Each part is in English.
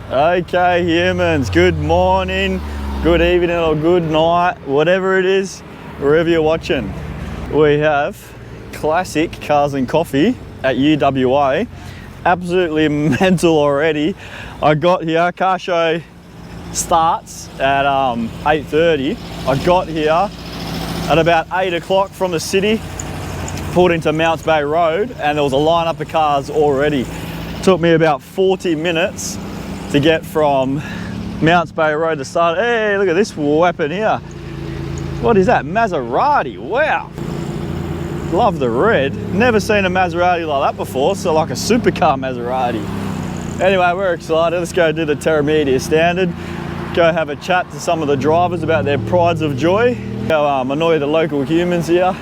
Okay, humans, good morning, good evening or good night, whatever it is, wherever you're watching. We have classic Cars and Coffee at UWA. Absolutely mental already. I got here, car show starts at 8:30. I got here at about 8 o'clock from the city, pulled into Mounts Bay Road, and there was a lineup of cars already. Took me about 40 minutes to get from Mounts Bay Road to start. Hey, look at this weapon here. What is that? Maserati. Wow. Love the red. Never seen a Maserati like that before, so like a supercar Maserati. Anyway, we're excited. Let's go do the Tarmac standard. Go have a chat to some of the drivers about their prides of joy. Go annoy the local humans here.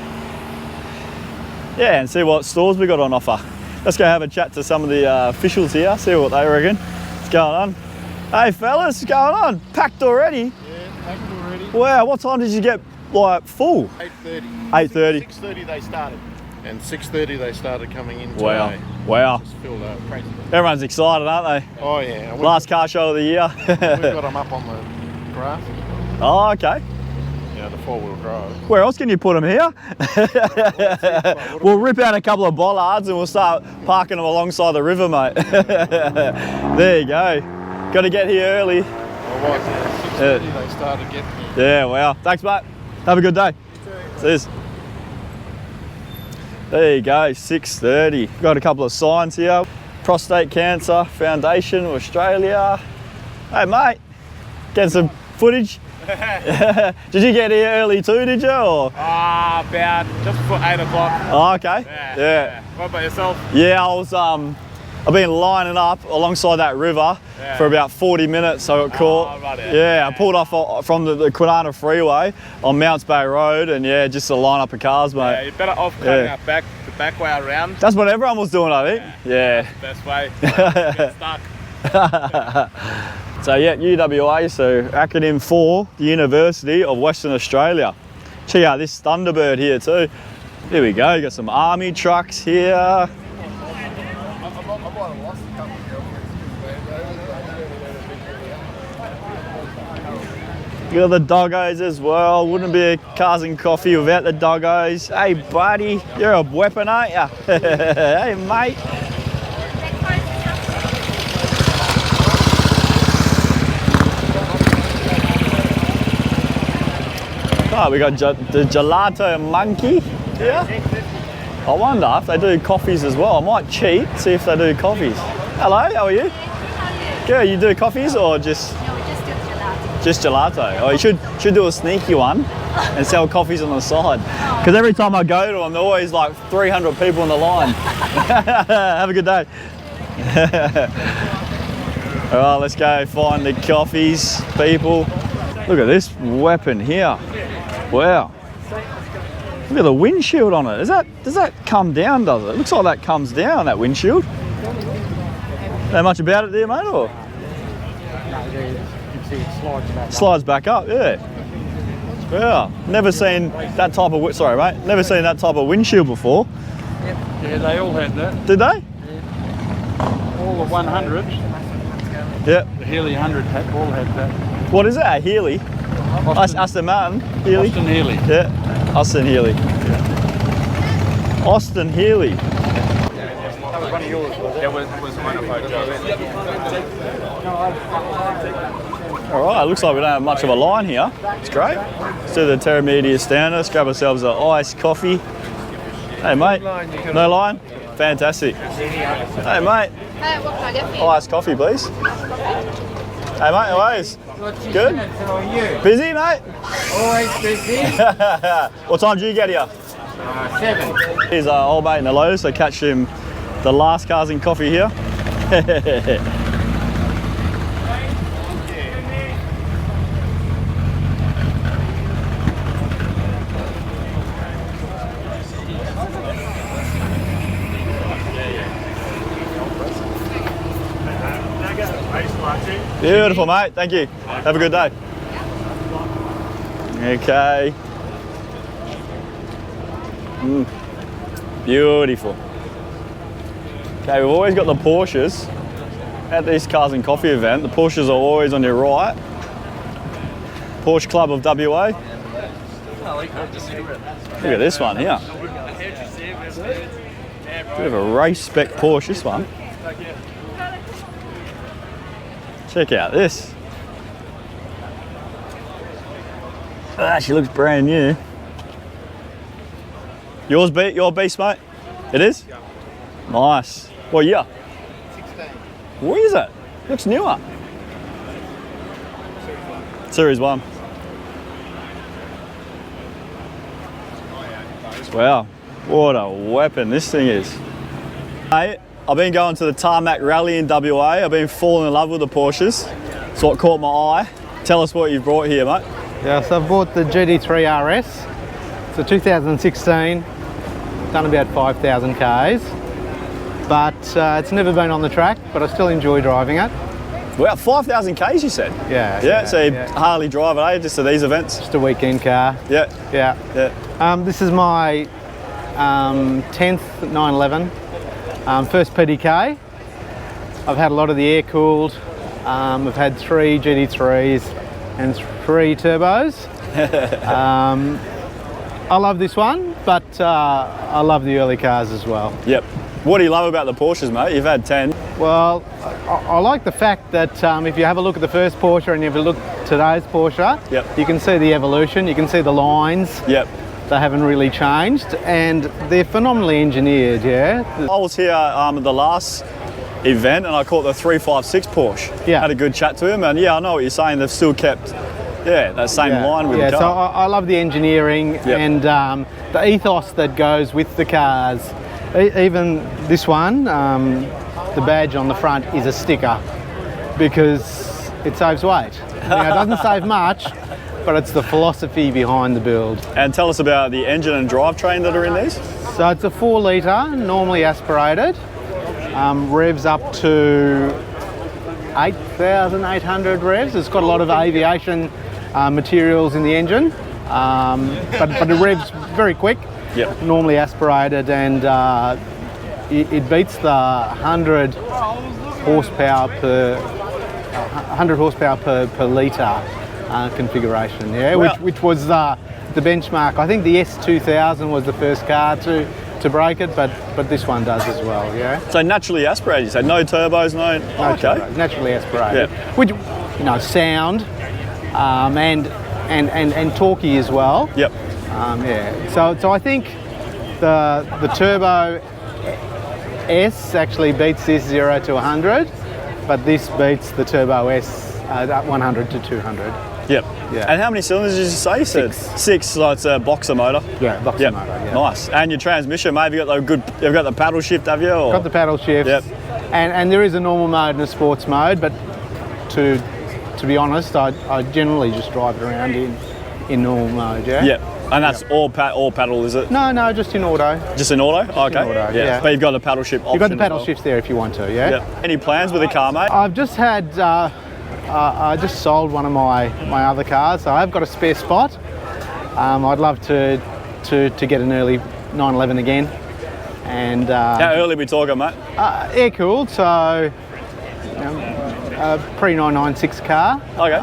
Yeah, and see what stores we got on offer. Let's go have a chat to some of the officials here, see what they reckon. What's going on? Hey fellas, what's going on? Packed already? Yeah, packed already. Wow, what time did you get like full? 8:30. 8:30. 6:30 they started. And 6:30 they started coming in Wow. today. Wow. Just filled up, crazy. Everyone's excited, aren't they? Oh yeah. Last car show of the year. We've got them up on the grass. Oh, okay. Yeah, the 4-wheel drive. Where else can you put them here? We'll rip out a couple of bollards and we'll start parking them alongside the river, mate. There you go. Got to get here early. Well, right, yeah, 6:30 they started getting here. Yeah, wow. Thanks, mate. Have a good day. Cheers. There you go, 6:30. Got a couple of signs here. Prostate Cancer Foundation of Australia. Hey, mate. Getting some footage? Did you get here early too, did you? Or? About just before 8 o'clock. Oh, okay. Yeah. What about yourself? Yeah, I've been lining up alongside that river for about 40 minutes, so I got caught. Right, I pulled off from the Kwinana Freeway on Mounts Bay Road, and yeah, just a line up of cars, mate. Yeah, you're better off cutting up the back way around. That's what everyone was doing, I think. Yeah. That's the best way. Get stuck. So yeah, UWA, so acronym for the University of Western Australia. Check out this Thunderbird here too. Here we go, got some army trucks here. You got the doggos as well. Wouldn't be a Cars and Coffee without the doggos. Hey buddy, you're a weapon, aren't you? Hey mate. Oh, we got the Gelato Monkey here. I wonder if they do coffees as well. I might cheat, see if they do coffees. Hello, how are you? Good, you do coffees or just? No, we just do gelato. Just gelato. Oh, you should do a sneaky one and sell coffees on the side. Because every time I go to them, there are always like 300 people on the line. Have a good day. All right, let's go find the coffees, people. Look at this weapon here. Wow. Look at the windshield on it. Does that come down, does it? It looks like that comes down, that windshield. Know much about it there, mate, or? No, you can see it slides back. Slides back up, yeah. Yeah. Never seen that type of, sorry mate, never seen that type of windshield before. Yep. Yeah, they all had that. Did they? Yeah. All the 100s. Yep. The Healy 100 all had that. What is it, a Healy? Aston Martin, Healy? Austin Healy. Yeah, Austin Healy. Austin Healy. That was one of yours, was it? It was one of our jobs. All right, looks like we don't have much of a line here. It's great. Let's do the Terra standard. Let's grab ourselves an iced coffee. Hey mate, no line? Fantastic. Hey mate. Hey, what can I get for you? Iced coffee, please. Hey mate, how are you? Good? How are you? Busy, mate? Always busy. What time do you get here? 7. He's our old mate in the Lowe's, so catch him the last Cars and Coffee here. Beautiful, mate. Thank you. Have a good day. Okay. Beautiful. Okay, we've always got the Porsches. at this Cars and Coffee event, the Porsches are always on your right. Porsche Club of WA. Look at this one here. Bit of a race spec Porsche, this one. Check out this. Ah, she looks brand new. Your beast, mate? It is? Nice. What year? 16. What is it? Looks newer. Series 1. Wow, what a weapon this thing is. Hey, I've been going to the Tarmac Rally in WA. I've been falling in love with the Porsches. It's what caught my eye. Tell us what you've brought here, mate. Yeah, so I've bought the GT3 RS. It's a 2016, done about 5,000 Ks. But it's never been on the track, but I still enjoy driving it. Wow, 5,000 Ks you said? Yeah. So you hardly drive it, eh? Just to these events? Just a weekend car. Yeah. This is my 10th 911, first PDK. I've had a lot of the air-cooled. I've had 3 GT3s and 3 turbos. I love this one, but I love the early cars as well. Yep. What do you love about the Porsches, mate? You've had 10. Well, I like the fact that if you have a look at the first Porsche and you have a look at today's Porsche, you can see the evolution, you can see the lines. Yep. They haven't really changed, and they're phenomenally engineered, yeah? I was here at the last event and I caught the 356 Porsche. Yeah. Had a good chat to him, and yeah, I know what you're saying. They've still kept, that same line with the car. So I love the engineering and the ethos that goes with the cars. Even this one, the badge on the front is a sticker because it saves weight. It doesn't save much, but it's the philosophy behind the build. And tell us about the engine and drivetrain that are in these. So it's a 4 litre, normally aspirated, revs up to 8,800 revs. It's got a lot of aviation materials in the engine, but it revs very quick. Yep. Normally aspirated, and it beats the 100 horsepower per litre configuration. Yeah, Wow. which was the benchmark. I think the S2000 was the first car to break it, but this one does as well. Yeah. So naturally aspirated, you said? No turbos, no. Turbos, naturally aspirated. Yeah. Which, sound and torquey as well. Yep. So I think the Turbo S actually beats this 0 to 100, but this beats the Turbo S 100 to 200. Yep. Yeah. And how many cylinders did you say? You said 6, so it's a boxer motor. Yeah, boxer motor. Yeah. Nice. And your transmission, maybe you've got the paddle shift, have you? Or? Got the paddle shift. Yep. And there is a normal mode and a sports mode, but to be honest, I generally just drive it around in normal mode. Yeah. Yep. And that's all paddle, is it? No, just in auto. Just in auto? Okay. In auto, yeah. But you've got the paddle shift option. You've got the paddle as well. shifts there if you want to, yeah? Yep. Any plans with the car, mate? I've just had, I just sold one of my other cars, so I've got a spare spot. I'd love to get an early 911 again. And how early are we talking, mate? air cooled, so a pre-996 car. Okay.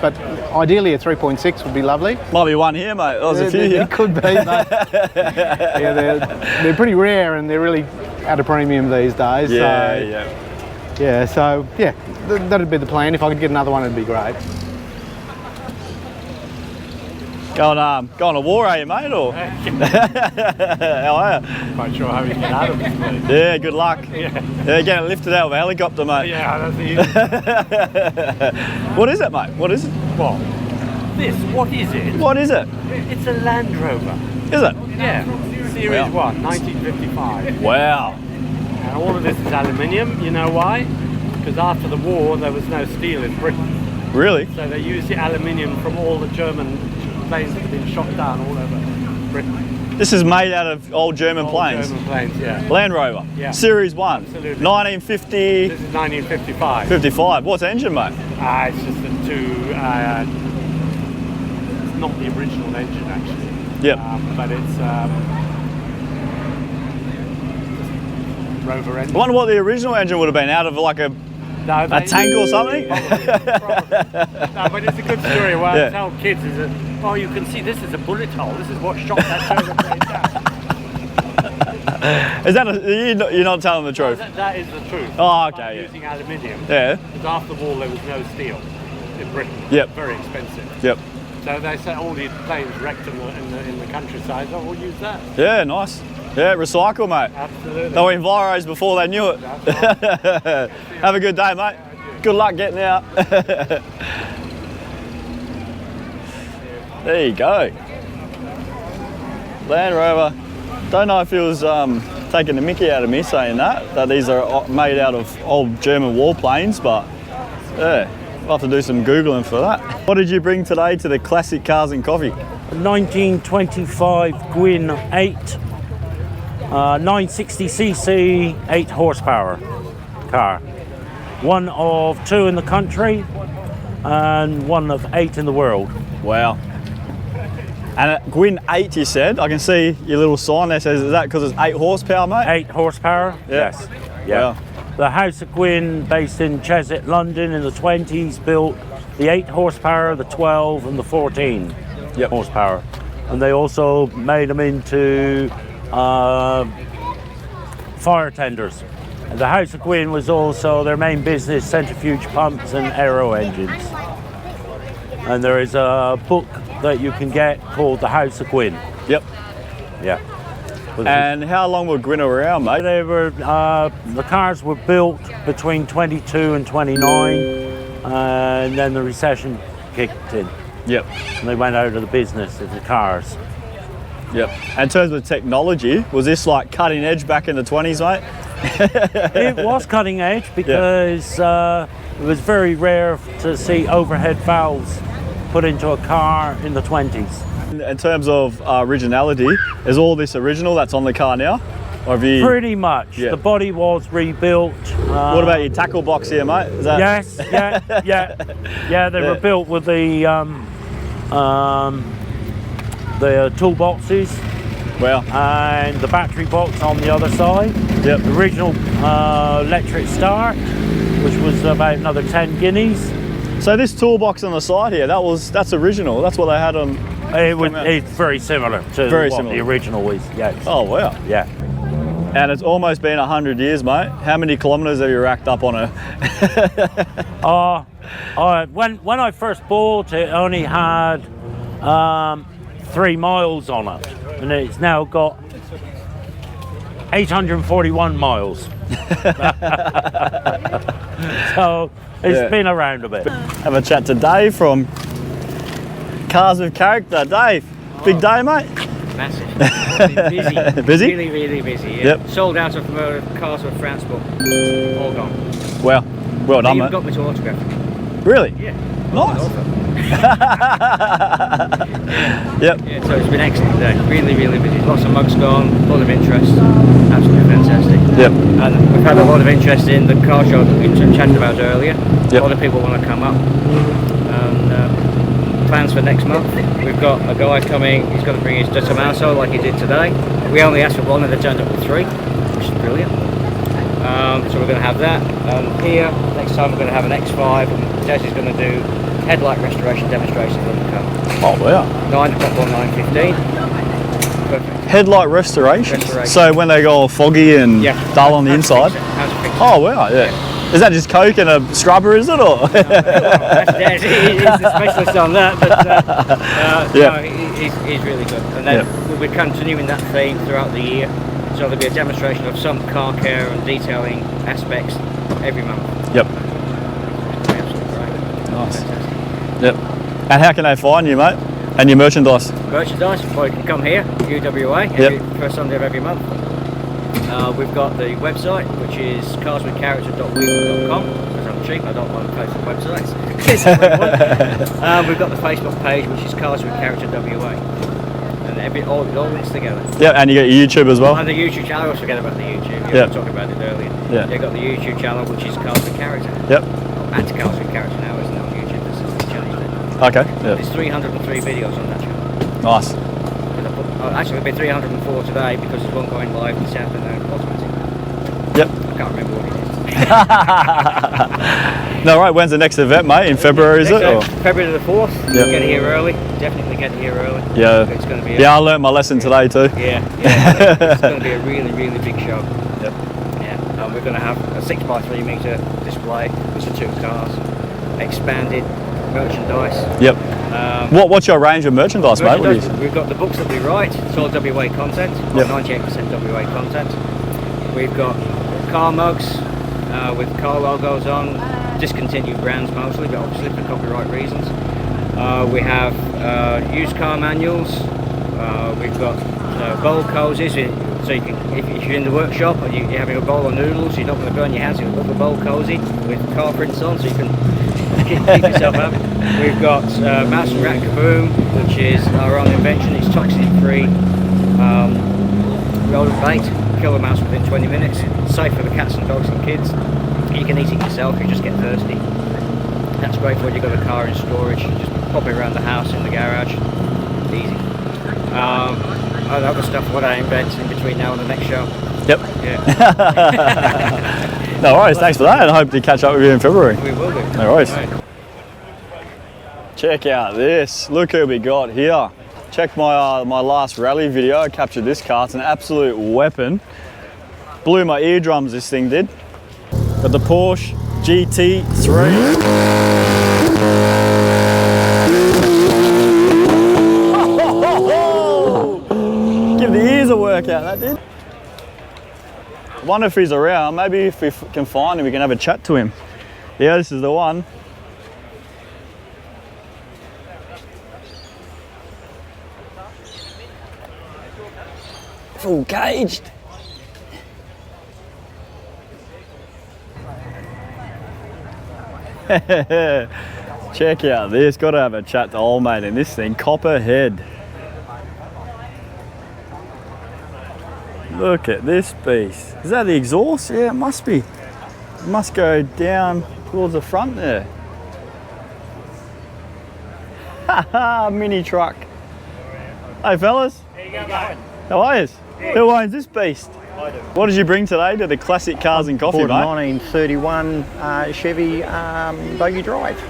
But ideally a 3.6 would be lovely. Might be one here, mate. There's a few here. It could be, mate. Yeah, they're pretty rare and they're really at a premium these days. So that'd be the plan. If I could get another one, it'd be great. Going to war, are you, mate? Or how are you? Quite sure how we get out of this place. Yeah, good luck. Yeah, getting lifted out of a helicopter, mate. Yeah, that's easy. What is it, mate? What is it? What is it? What is it? It's a Land Rover. Is it? Yeah, Series 1, 1955. Wow. And all of this is aluminium. You know why? Because after the war, there was no steel in Britain. Really? So they used the aluminium from all the German planes that had been shot down all over Britain. This is made out of old German planes. German planes, yeah. Land Rover. Yeah. Series 1. Absolutely. 1950. This is 1955. 55. What's the engine, mate? It's just the two. It's not the original engine actually. Yep. But it's Rover engine. I wonder what the original engine would have been out of like a No, A tank or something? Probably. No, but it's a good story. What Yeah. I tell kids is that, oh, you can see this is a bullet hole. This is what shot that German plane down. Is that you're not telling the truth? That is the truth. Oh, okay, By yeah. using aluminium. Yeah. Because after the war there was no steel in Britain. Yep. Very expensive. Yep. So they said all these planes wrecked in the countryside. Oh, we'll use that. Yeah, nice. Yeah, recycle, mate. Absolutely. They were enviros before they knew it. Have a good day, mate. Good luck getting out. There you go. Land Rover. Don't know if he was taking the mickey out of me saying that these are made out of old German warplanes, but yeah, I'll have to do some Googling for that. What did you bring today to the Classic Cars and Coffee? 1925 Gwyn 8, 960cc, 8 horsepower car. One of 2 in the country and one of 8 in the world. Wow. And at Gwyn 8, you said, I can see your little sign there says, is that because it's 8 horsepower, mate? 8 horsepower? Yeah. Yes. Yeah. Wow. The House of Gwyn, based in Cheshunt, London in the 20s, built the 8 horsepower, the 12 and the 14 horsepower. And they also made them into fire tenders. And the House of Gwyn was also their main business, centrifuge pumps and aero engines. And there is a book that you can get called The House of Gwyn. Yep. Yeah. And how long were Gwyn around, mate? They were, the cars were built between 22 and 29, and then the recession kicked in. Yep. And they went out of the business of the cars. Yep. And in terms of technology, was this like cutting edge back in the 20s, mate? It was cutting edge because it was very rare to see overhead valves put into a car in the 20s. In terms of originality, is all this original that's on the car now? Or have you... Pretty much. Yeah. The body was rebuilt. What about your tackle box here, mate? Is that... Yes, yeah. They were built with the toolboxes. Wow. And the battery box on the other side. Yep. The original electric start, which was about another 10 guineas. So this toolbox on the side here, that's original. That's what they had on. It's very similar to the original is. Yes. Oh wow. Yeah. And it's almost been 100 years, mate. How many kilometres have you racked up on it? When I first bought it, only had 3 miles on it, and it's now got 841 miles. So it's been around a bit. Have a chat to Dave from Cars with Character. Dave, big day, mate. Massive. Busy. Busy? Really, really busy. Yeah. Yep. Sold out of Cars with France, but all gone. Well done, Even mate. got me to autograph. Really? Yeah. Nice. Yep. Yeah, so it's been excellent today. Really, really busy. Lots of mugs gone, a lot of interest. Absolutely fantastic. Yep. And we've had a lot of interest in the car show that we chatted about earlier. Yep. A lot of people want to come up. And plans for next month. We've got a guy coming, he's going to bring his Tarmac like he did today. We only asked for 1 and they turned up with 3, which is brilliant. So we're going to have that. Here, next time we're going to have an X5 and Des is going to do headlight restoration demonstrations on the car. Oh wow. 9 o'clock or 9:15. Perfect. Headlight restoration. So when they go all foggy and dull on the inside. Oh wow, yeah. Is that just Coke and a scrubber, is it, or? He's the specialist on that, but no, he's really good. And then we'll be continuing that theme throughout the year. So there'll be a demonstration of some car care and detailing aspects every month. Yep. Absolutely great. Nice. Fantastic. Yep. And how can they find you, mate? And your merchandise? Merchandise, well, you can come here, UWA, first Sunday of every month. We've got the website, which is carswithcharacter.weebly.com, because I'm cheap, I don't want to pay for websites. We've got the Facebook page, which is Cars with Character WA. And it all links together. Yeah, and you got your YouTube as well? And the YouTube channel, I always forget about the YouTube. We were talking about it earlier. Yeah. You've got the YouTube channel, which is Cars with Character. Yep. At Cars with Character now, isn't it, on YouTube? This is changed it. Okay. Yep. There's 303 videos on that channel. Nice. Actually, there'll be 304 today because there's one going live this afternoon. Automatic. Yep. I can't remember what it is. No, right. When's the next event, mate? In February, is it? Or? February the 4th. Yep. Get here early. Definitely get here early. Yeah. It's going to be. I learnt my lesson today too. Yeah. It's going to be a really, really big show. Yep. Yeah. We're going to have a 6x3 metre display with the 2 cars, expanded merchandise. Yep. What's your range of merchandise, mate? What is? We've got the books that we write. It's all WA content. Yep. 98% WA content. We've got car mugs with car logos on, discontinued brands mostly, but obviously for copyright reasons. We have used car manuals. We've got bowl cozies, so you can, if you're in the workshop and you're having a bowl of noodles, you're not going to burn your hands. You've got the bowl cozy with car prints on, so you can keep yourself happy. We've got Mouse and Rat Kaboom, which is our own invention. It's toxin-free rodent bait. Kill a mouse within 20 minutes. Safe for the cats and dogs and kids. You can eat it yourself. You just get thirsty. That's great for when you've got a car in storage. You just pop it around the house in the garage. Easy. Other stuff what I invent in between now and the next show. Yep. Yeah. No worries. Thanks for that, and I hope to catch up with you in February. We will do. No worries. Right. Check out this. Look who we got here. Check my my last rally video. I captured this car. It's an absolute weapon. Blew my eardrums, this thing did. Got the Porsche GT3. Give the ears a workout, that did. I wonder if he's around. Maybe if we can find him, we can have a chat to him. Yeah, this is the one. Full caged. Check out this. Got to have a chat to old mate in this thing. Copperhead. Look at this beast. Is that the exhaust? Yeah, it must be. It must go down towards the front there. Haha, mini truck. Hey fellas. There you go, mate. How are you? Who owns this beast? I do. What did you bring today to the classic Cars and Coffee, Ford mate? 1931 Chevy bogey drive.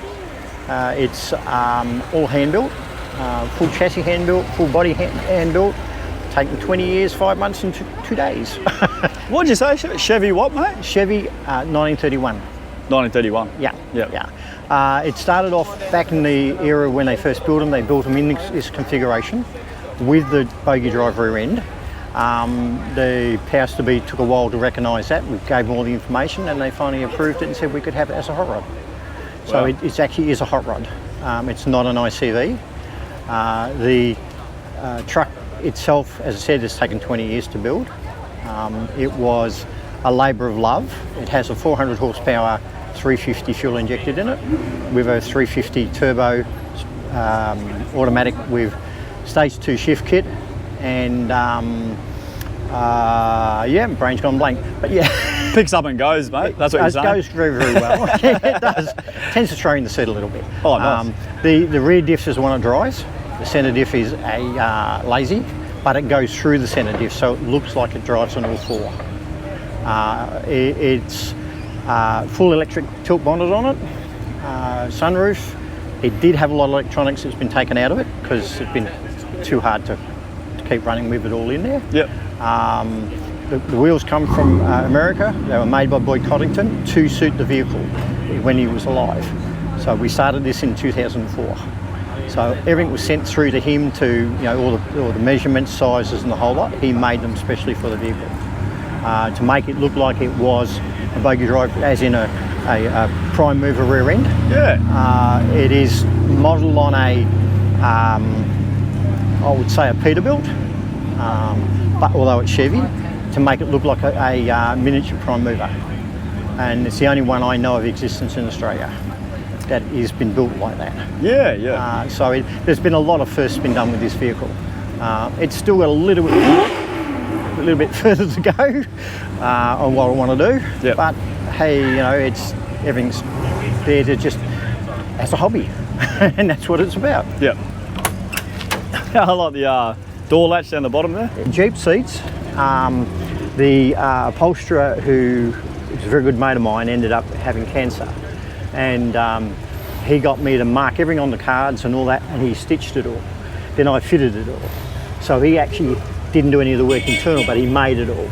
It's all hand built, full chassis hand built, full body hand built. Taken 20 years, 5 months and 2 days. What did you say? Chevy what, mate? Chevy 1931. 1931. Yeah, Yep. yeah. It started off back in the era when they first built them. They built them in this configuration with the bogey drive rear end. The powers to be took a while to recognise that. We gave them all the information and they finally approved it and said we could have it as a hot rod. So Wow. it actually is a hot rod. It's not an ICV. The truck itself, as I said, has taken 20 years to build. It was a labour of love. It has a 400 horsepower 350 fuel injected in it with a 350 turbo automatic with stage 2 shift kit and yeah, brain's gone blank, but yeah. Picks up and goes, mate. That's what you're saying. It goes very, very well. Yeah, it does. Tends to strain the seat a little bit. Oh, nice. The rear diff is the one that drives. The centre diff is a lazy, but it goes through the centre diff, so it looks like it drives on all four. It's full electric tilt bonded on it, sunroof. It did have a lot of electronics that's been taken out of it because it's been too hard to keep running with it all in there. Yep. The wheels come from America. They were made by Boyd Coddington to suit the vehicle when he was alive. So we started this in 2004. So everything was sent through to him to, all the measurements, sizes and the whole lot. He made them specially for the vehicle to make it look like it was a bogey drive, as in a prime mover rear end. Yeah. It is modelled on a, I would say a Peterbilt, but although it's Chevy, to make it look like a miniature prime mover. And it's the only one I know of existence in Australia that has been built like that. Yeah, yeah. So there's been a lot of firsts been done with this vehicle. It's still got a little bit further to go on what I want to do. Yep. But hey, everything's there to just as a hobby, and that's what it's about. Yep. I like the door latch down the bottom there. Jeep seats. The upholsterer who was a very good mate of mine, ended up having cancer. And he got me to mark everything on the cards and all that, and he stitched it all. Then I fitted it all. So he actually didn't do any of the work internal, but he made it all.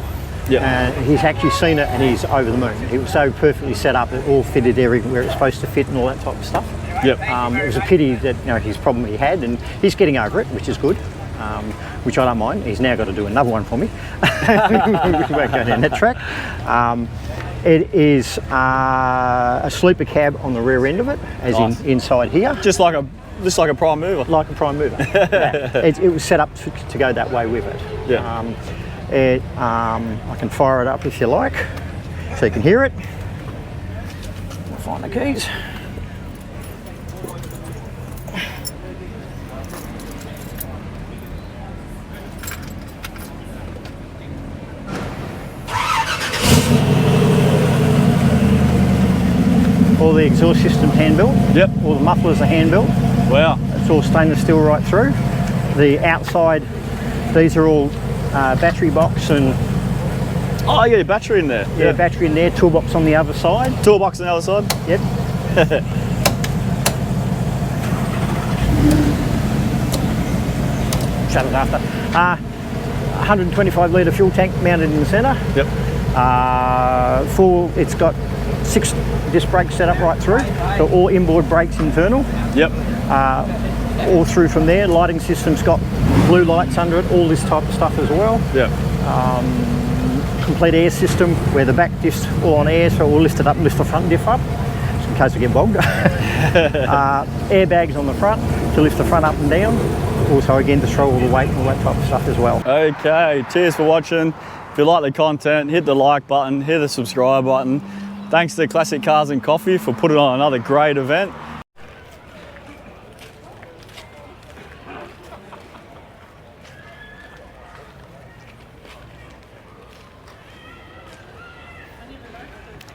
Yeah. He's actually seen it and he's over the moon. It was so perfectly set up, it all fitted everywhere it's supposed to fit and all that type of stuff. Yep. It was a pity that his problem he had, and he's getting over it, which is good, which I don't mind. He's now got to do another one for me. We won't go down that track. It is a sleeper cab on the rear end of it, as Nice. in inside here. Just like a prime mover. Like a prime mover. Yeah. It was set up to go that way with it. Yeah. I can fire it up if you like, so you can hear it. I'll find the keys. All the exhaust system's hand-built. Yep. All the mufflers are hand-built. Wow. It's all stainless steel right through. The outside, these are all battery box and Oh, you got your battery in there. yeah, battery in there, toolbox on the other side. Toolbox on the other side. Yep. Shut it after. 125 litre fuel tank mounted in the centre. Yep. It's got 6 disc brakes set up right through. So all inboard brakes internal. Yep. All through from there. Lighting system's got blue lights under it, all this type of stuff as well. Yep. Complete air system where the back diff's all on air, so we'll lift it up and lift the front diff up, just in case we get bogged. Airbags on the front to lift the front up and down. Also again to throw all the weight and all that type of stuff as well. Okay, cheers for watching. If you like the content, hit the like button, hit the subscribe button. Thanks to Classic Cars and Coffee for putting on another great event.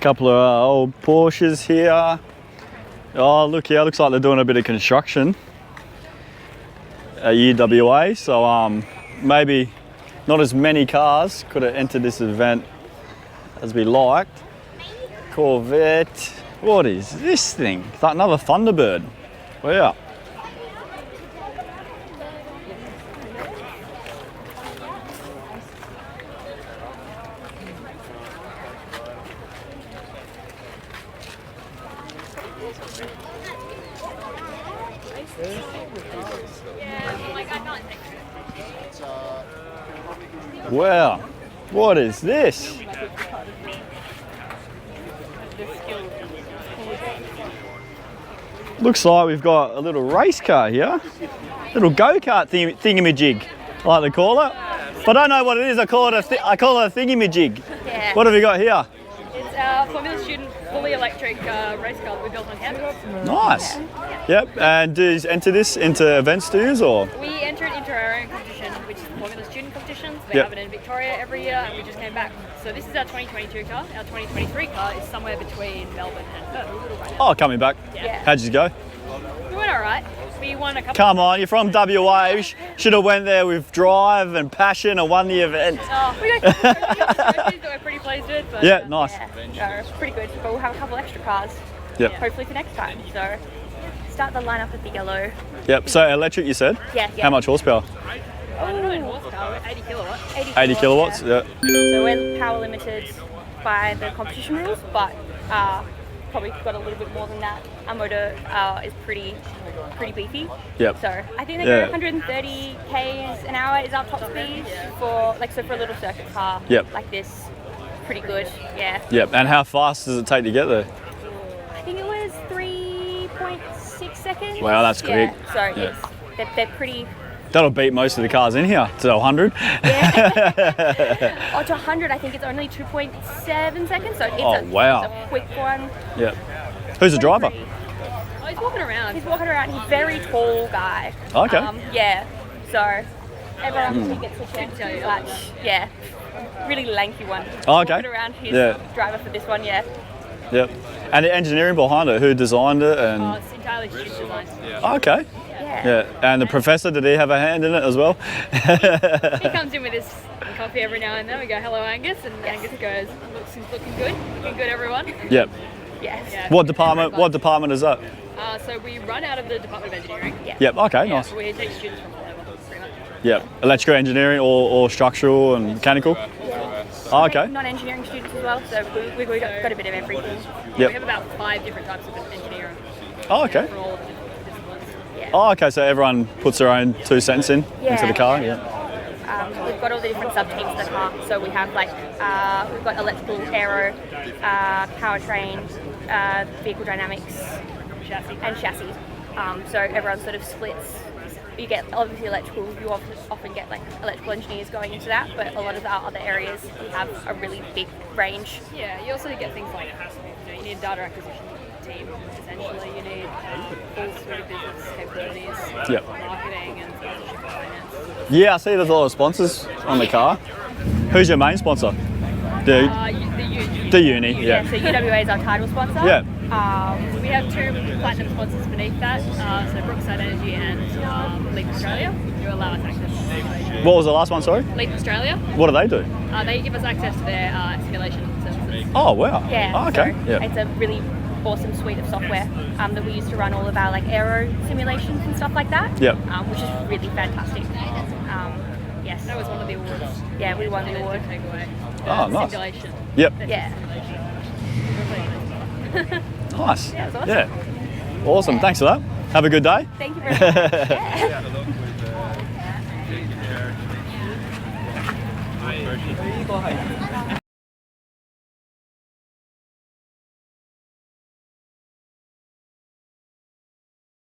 Couple of old Porsches here. Oh, look here, looks like they're doing a bit of construction at UWA, so maybe not as many cars could have entered this event as we liked. Corvette. What is this thing? It's like another Thunderbird. Wow. Wow, what is this? Looks like we've got a little race car here. Little go-kart thingamajig, I like to call it. But I don't know what it is, I call it a thingamajig. Yeah. What have we got here? It's a Formula Student fully electric race car that we built on campus. Nice. Yep, and do you enter this into events, do you, or? We entered into our own competition, which is the Formula Student competition. They Yep. have it in Victoria every year, and we just came back. So this is our 2022 car. Our 2023 car is somewhere between Melbourne and Perth. Oh, coming back. Yeah. How'd you go? We went all right. We won a couple. Come on, you're from WA. You should have went there with drive and passion and won the event. Oh, we got a couple of trophies that we're pretty pleased with. But, Yeah, nice. Yeah, it's pretty good. But we'll have a couple extra cars. Yep. Hopefully for next time. So start the lineup with the yellow. Yep, so electric you said? Yeah. How much horsepower? I don't know in horsepower. 80 kilowatts. 80 kilowatts? Yeah. So we're power limited by the competition rules, but probably got a little bit more than that. Our motor is pretty beefy. Yep. So I think they Yeah. go 130 k's an hour is our top speed for for a little circuit car. Yep. Like this, pretty good. Yeah. Yep, and how fast does it take to get there? I think it was 3.6 seconds. Wow, that's quick. Yeah. So Yeah. they're pretty. That'll beat most of the cars in here to 100. Yeah. Oh, to 100, I think it's only 2.7 seconds. So it's wow. It's a quick one. Yep. Who's the driver? Oh, he's walking around. He's walking around. He's a very tall guy. Okay. Yeah. So everyone he gets a chance to like, yeah, really lanky one. Oh, okay. Walking around. He's Yeah. driver for this one. Yeah. Yep. And the engineering behind it, who designed it? And Oh, it's entirely student design. Oh, okay. Yeah. Yeah. And the professor, did he have a hand in it as well? He comes in with his some coffee every now and then. We go, hello Angus, and Angus goes, looking good everyone. Yep. Yes. Yeah. What department is that? So we run out of the Department of Engineering. Yeah. Yep. Okay. Yeah, Nice. so we take students from all over, pretty much. Yep. Electrical engineering or structural and mechanical. Oh, okay. Non-engineering students as well, so we've got a bit of everything. Yep. We have about 5 different types of engineering. Oh, okay. For all of the different disciplines. Yeah. Oh, okay. So everyone puts their own 2 cents into the car. Yeah. We've got all the different sub-teams of the car, so we have like, we've got electrical, aero, powertrain, vehicle dynamics, and chassis. So everyone sort of splits. You get obviously electrical, you often get like electrical engineers going into that, but a lot of our other areas we have a really big range. Yeah, you also get things like, you need a data acquisition team, essentially. You need full suite of business capabilities, Yep. marketing and sponsorship and finance. Yeah, I see there's a lot of sponsors on the car. Who's your main sponsor? The uni. Yeah. So UWA is our title sponsor. Yeah. We have 2 platinum sponsors beneath that, so Brookside Energy and Leap Australia, who allow us access. What was the last one? Sorry. Leap Australia, What do they do? they give us access to their simulation services. Oh wow. Yeah. Oh, okay. So Yeah. it's a really awesome suite of software that we use to run all of our like aero simulations and stuff like that. Yep. Which is really fantastic. Yes. That was one of the awards. Yeah, we won the award. Takeaway. Oh, nice. Simulation. Yep. Yeah. Nice. Yeah, it was awesome. Yeah. Awesome. Thanks for that. Have a good day. Thank you very much. Yeah.